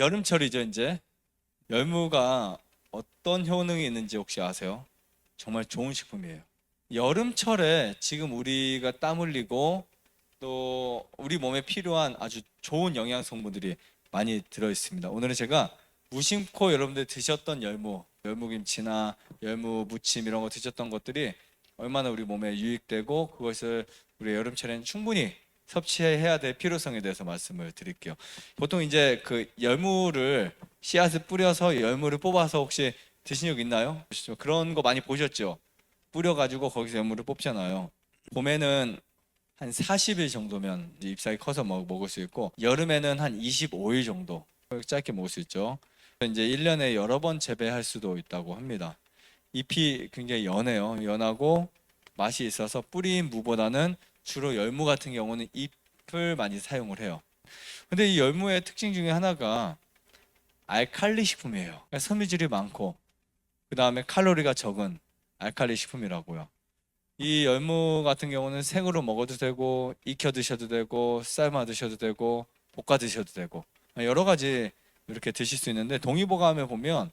여름철이죠, 이제. 열무가 어떤 효능이 있는지 혹시 아세요? 정말 좋은 식품이에요. 여름철에 지금 우리가 땀 흘리고 또 우리 몸에 필요한 아주 좋은 영양 성분들이 많이 들어 있습니다. 오늘은 제가 무심코 여러분들 드셨던 열무김치나 열무 무침 이런 거 드셨던 것들이 얼마나 우리 몸에 유익되고 그것을 우리 여름철에는 충분히 섭취해야 될 필요성에 대해서 말씀을 드릴게요. 보통 이제 그 열무를 씨앗을 뿌려서 열무를 뽑아서 혹시 드신 적 있나요? 그런 거 많이 보셨죠? 뿌려가지고 거기서 열무를 뽑잖아요. 봄에는 한 40일 정도면 이제 잎사귀 커서 먹을 수 있고, 여름에는 한 25일 정도 짧게 먹을 수 있죠. 이제 1년에 여러 번 재배할 수도 있다고 합니다. 잎이 굉장히 연해요. 연하고 맛이 있어서 뿌린 무보다는 주로 열무 같은 경우는 잎을 많이 사용을 해요. 근데 이 열무의 특징 중에 하나가 알칼리 식품이에요. 그러니까 섬유질이 많고 그 다음에 칼로리가 적은 알칼리 식품이라고요. 이 열무 같은 경우는 생으로 먹어도 되고 익혀 드셔도 되고 삶아 드셔도 되고 볶아 드셔도 되고 여러 가지 이렇게 드실 수 있는데, 동의보감에 보면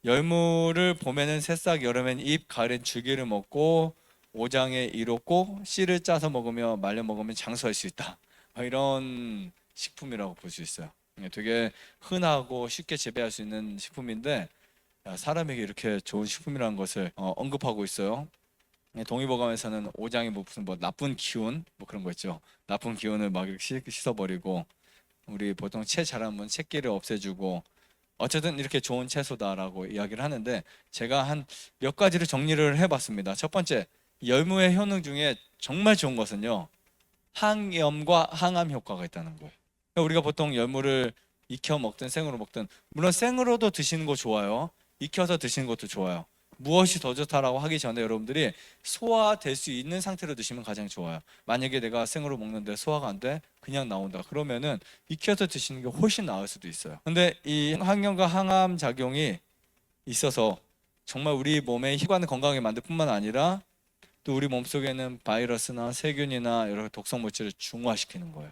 열무를 봄에는 새싹, 여름엔 잎, 가을엔 줄기를 먹고 오장에 이롭고 씨를 짜서 먹으며 말려 먹으면 장수할 수 있다. 이런 식품이라고 볼 수 있어요. 되게 흔하고 쉽게 재배할 수 있는 식품인데 사람에게 이렇게 좋은 식품이라는 것을 언급하고 있어요. 동의보감에서는 오장에 무슨 나쁜 기운 그런 거 있죠. 나쁜 기운을 막 이렇게 씻어버리고 우리 보통 채 자라면 채끼를 없애주고 어쨌든 이렇게 좋은 채소다라고 이야기를 하는데, 제가 한 몇 가지를 정리를 해봤습니다. 첫 번째, 열무의 효능 중에 정말 좋은 것은요, 항염과 항암 효과가 있다는 거예요. 그러니까 우리가 보통 열무를 익혀 먹든 생으로 먹든, 물론 생으로도 드시는 거 좋아요. 익혀서 드시는 것도 좋아요. 무엇이 더 좋다라고 하기 전에 여러분들이 소화될 수 있는 상태로 드시면 가장 좋아요. 만약에 내가 생으로 먹는데 소화가 안 돼, 그냥 나온다, 그러면은 익혀서 드시는 게 훨씬 나을 수도 있어요. 근데 이 항염과 항암 작용이 있어서 정말 우리 몸의 혈관을 건강하게 만들 뿐만 아니라 또 우리 몸속에는 바이러스나 세균이나 여러 독성 물질을 중화시키는 거예요.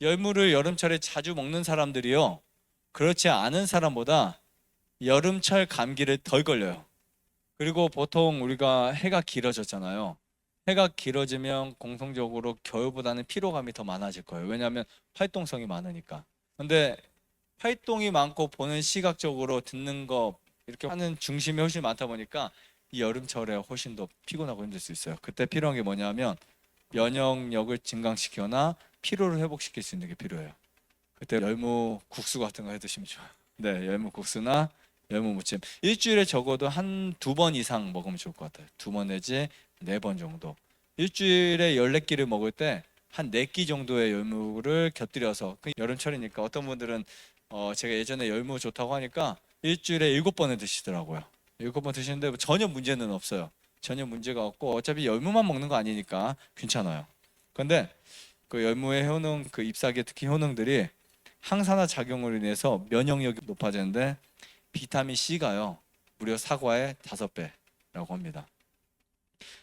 열무를 여름철에 자주 먹는 사람들이요, 그렇지 않은 사람보다 여름철 감기를 덜 걸려요. 그리고 보통 우리가 해가 길어졌잖아요. 해가 길어지면 공통적으로 겨울보다는 피로감이 더 많아질 거예요. 왜냐하면 활동성이 많으니까. 근데 활동이 많고 보는 시각적으로 듣는 거 이렇게 하는 중심이 훨씬 많다 보니까 이 여름철에 훨씬 더 피곤하고 힘들 수 있어요. 그때 필요한 게 뭐냐면 면역력을 증강시키거나 피로를 회복시킬 수 있는 게 필요해요. 그때 열무 국수 같은 거 해 드시면 좋아요. 네, 열무 국수나 열무 무침. 일주일에 적어도 한 두 번 이상 먹으면 좋을 것 같아요. 두 번 내지 네 번 정도. 일주일에 14끼를 먹을 때 한 4끼 정도의 열무를 곁들여서, 여름철이니까 어떤 분들은 제가 예전에 열무 좋다고 하니까 일주일에 7번을 드시더라고요. 7번 드시는데 전혀 문제는 없어요. 전혀 문제가 없고 어차피 열무만 먹는 거 아니니까 괜찮아요. 그런데 그 열무의 효능, 그 잎사귀의 특히 효능들이 항산화 작용으로 인해서 면역력이 높아지는데, 비타민 C가요 무려 사과의 5배라고 합니다.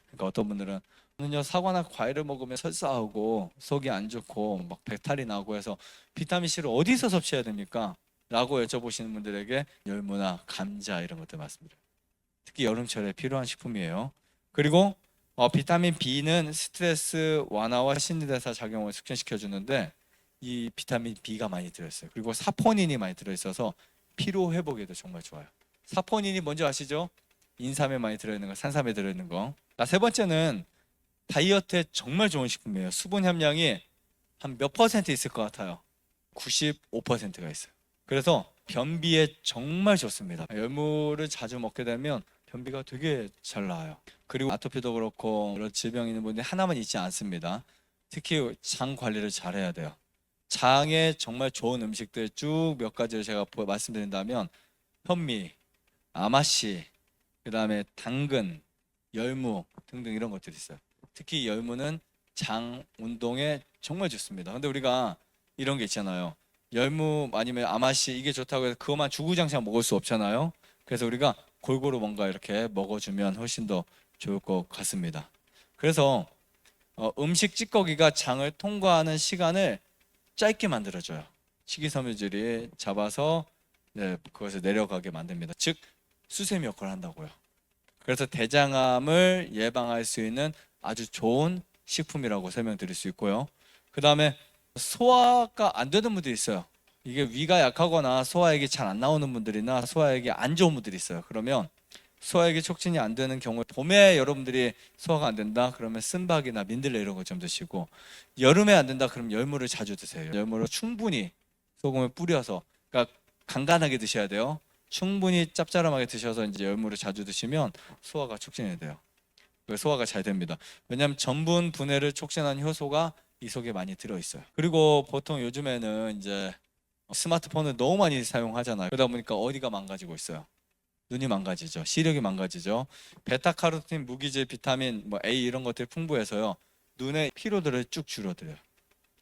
그러니까 어떤 분들은 저는요 사과나 과일을 먹으면 설사하고 속이 안 좋고 막 배탈이 나고 해서 비타민 C를 어디서 섭취해야 됩니까? 라고 여쭤보시는 분들에게 열무나 감자 이런 것들 말씀드려요. 특히 여름철에 필요한 식품이에요. 그리고 비타민 B는 스트레스 완화와 신진대사 작용을 촉진시켜 주는데 이 비타민 B가 많이 들어있어요. 그리고 사포닌이 많이 들어있어서 피로 회복에도 정말 좋아요. 사포닌이 뭔지 아시죠? 인삼에 많이 들어있는 거, 산삼에 들어있는 거. 세 번째는 다이어트에 정말 좋은 식품이에요. 수분 함량이 한 몇 퍼센트 있을 것 같아요? 95%가 있어요. 그래서 변비에 정말 좋습니다. 열무를 자주 먹게 되면 변비가 되게 잘 나아요. 그리고 아토피도 그렇고 여러 질병 있는 분들이 하나만 있지 않습니다. 특히 장 관리를 잘 해야 돼요. 장에 정말 좋은 음식들 쭉 몇 가지를 제가 말씀드린다면 현미, 아마씨, 그 다음에 당근, 열무 등등 이런 것들이 있어요. 특히 열무는 장 운동에 정말 좋습니다. 근데 우리가 이런 게 있잖아요. 열무 아니면 아마씨 이게 좋다고 해서 그것만 주구장창 먹을 수 없잖아요. 그래서 우리가 골고루 뭔가 이렇게 먹어주면 훨씬 더 좋을 것 같습니다. 그래서 음식 찌꺼기가 장을 통과하는 시간을 짧게 만들어줘요. 식이섬유질이 잡아서 그것을 내려가게 만듭니다. 즉 수세미 역할을 한다고요. 그래서 대장암을 예방할 수 있는 아주 좋은 식품이라고 설명드릴 수 있고요. 그 다음에 소화가 안 되는 분들이 있어요. 이게 위가 약하거나 소화액이 잘 안 나오는 분들이나 소화액이 안 좋은 분들이 있어요. 그러면 소화액이 촉진이 안 되는 경우에 봄에 여러분들이 소화가 안 된다 그러면 쓴박이나 민들레 이런 거 좀 드시고, 여름에 안 된다 그러면 열무를 자주 드세요. 열무를 충분히 소금을 뿌려서, 그러니까 간간하게 드셔야 돼요. 충분히 짭짤하게 드셔서 이제 열무를 자주 드시면 소화가 촉진이 돼요. 소화가 잘 됩니다. 왜냐하면 전분 분해를 촉진하는 효소가 이 속에 많이 들어 있어요. 그리고 보통 요즘에는 이제 스마트폰을 너무 많이 사용하잖아요. 그러다 보니까 어디가 망가지고 있어요? 눈이 망가지죠. 시력이 망가지죠. 베타카로틴, 무기질, 비타민, A 이런 것들이 풍부해서요. 눈의 피로도를 쭉 줄여드려요.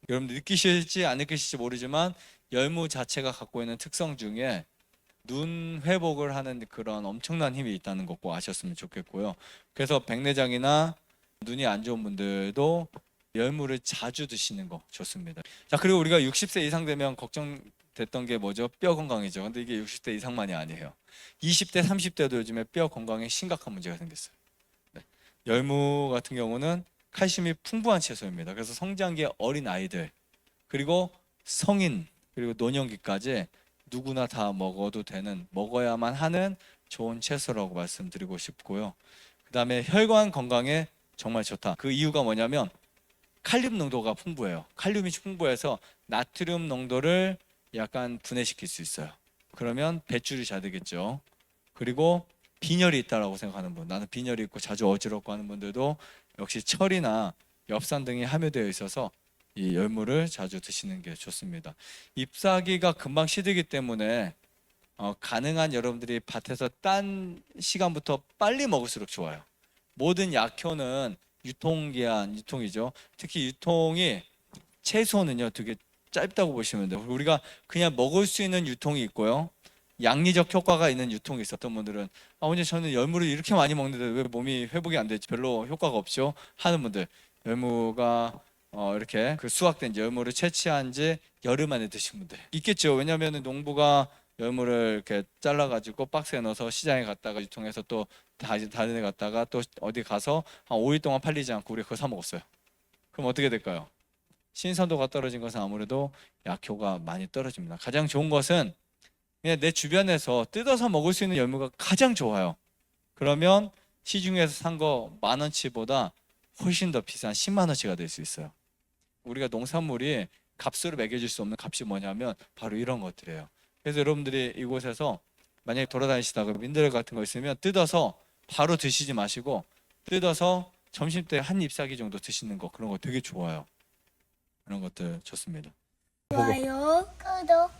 여러분들 느끼실지 안 느끼실지 모르지만 열무 자체가 갖고 있는 특성 중에 눈 회복을 하는 그런 엄청난 힘이 있다는 거 꼭 아셨으면 좋겠고요. 그래서 백내장이나 눈이 안 좋은 분들도 열무를 자주 드시는 거 좋습니다. 자, 그리고 우리가 60세 이상 되면 걱정됐던 게 뭐죠? 뼈 건강이죠. 근데 이게 60대 이상만이 아니에요. 20대, 30대도 요즘에 뼈 건강에 심각한 문제가 생겼어요. 열무 같은 경우는 칼슘이 풍부한 채소입니다. 그래서 성장기 어린 아이들, 그리고 성인, 그리고 노년기까지 누구나 다 먹어도 되는, 먹어야만 하는 좋은 채소라고 말씀드리고 싶고요. 그 다음에 혈관 건강에 정말 좋다. 그 이유가 뭐냐면 칼륨 농도가 풍부해요. 칼륨이 풍부해서 나트륨 농도를 약간 분해시킬 수 있어요. 그러면 배출이 잘 되겠죠. 그리고 빈혈이 있다라고 생각하는 분, 나는 빈혈이 있고 자주 어지럽고 하는 분들도 역시 철이나 엽산 등이 함유되어 있어서 이 열무를 자주 드시는 게 좋습니다. 잎사귀가 금방 시들기 때문에 가능한 여러분들이 밭에서 딴 시간부터 빨리 먹을수록 좋아요. 모든 약효는 유통기한, 유통이죠. 특히 유통이 채소는요 되게 짧다고 보시면 돼요. 우리가 그냥 먹을 수 있는 유통이 있고요, 양리적 효과가 있는 유통이 있었던 분들은 언제 저는 열무를 이렇게 많이 먹는데 왜 몸이 회복이 안 되지, 별로 효과가 없죠 하는 분들, 열무가 이렇게 그 수확된 열무를 채취한 지 열흘 만에 드신 분들 있겠죠. 왜냐하면 농부가 열무를 이렇게 잘라가지고 박스에 넣어서 시장에 갔다가 유통해서 또 다른 데 갔다가 또 어디 가서 한 5일 동안 팔리지 않고 우리가 그거 사 먹었어요. 그럼 어떻게 될까요? 신선도가 떨어진 것은 아무래도 약효가 많이 떨어집니다. 가장 좋은 것은 그냥 내 주변에서 뜯어서 먹을 수 있는 열무가 가장 좋아요. 그러면 시중에서 산 거 10,000원치보다 훨씬 더 비싼 10만 원치가 될 수 있어요. 우리가 농산물이 값으로 매겨질 수 없는 값이 뭐냐면 바로 이런 것들이에요. 그래서 여러분들이 이곳에서 만약에 돌아다니시다가 민들레 같은 거 있으면 뜯어서 바로 드시지 마시고 뜯어서 점심때 한 잎사귀 정도 드시는 거, 그런 거 되게 좋아요. 그런 것들 좋습니다. 좋아요, 구독,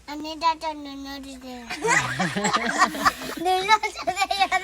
안내자전 눌러주세요. 눌러주세요.